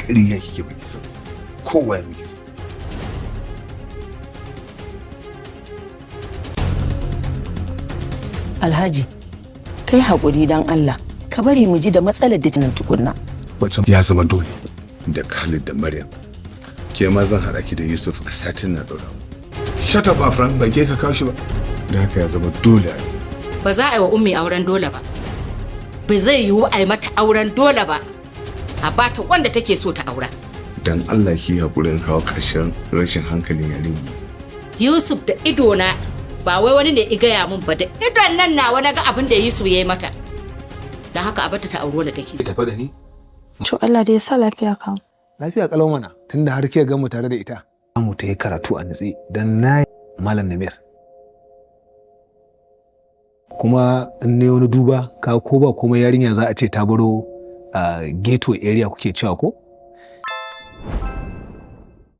ƙarya kike baki san kowa ya miki san. Alhaji, kai haƙuri don Allah, ka bari mu ji da matsalar da nan tukunna. Wacce ya zama dole da Khalid da Maryam. Ke ma zan haɗa ki da Yusuf a satin na ɗora. Shut up, Afran, ba ke ka kawo shi ba. Da haka ya zama dole a yi. Ba za a yi wa ummi auren dole ba. Ba zai yiwu a yi mata auren dole ba. A bata wanda take so ta aura. Dan Allah ki haƙurin kawo ƙarshen rashin hankalin yarinya. Yusuf da idona ba wai wani ne i gaya mun ba, da idon nan nawa na ga abin da Yusuf ya yi mata. Da haka a bata ta auro da take. Ita faɗa ni? To Allah da ya sa lafiya kawo. Lafiya kalau mana tunda har ke ga mu tare da ita. Mu ta yi karatu a nutse dan na Malam Namir. Kuma in ne wani duba ka ko ba kuma yarinya za a ce ta baro ghetto area kuke cewa ko?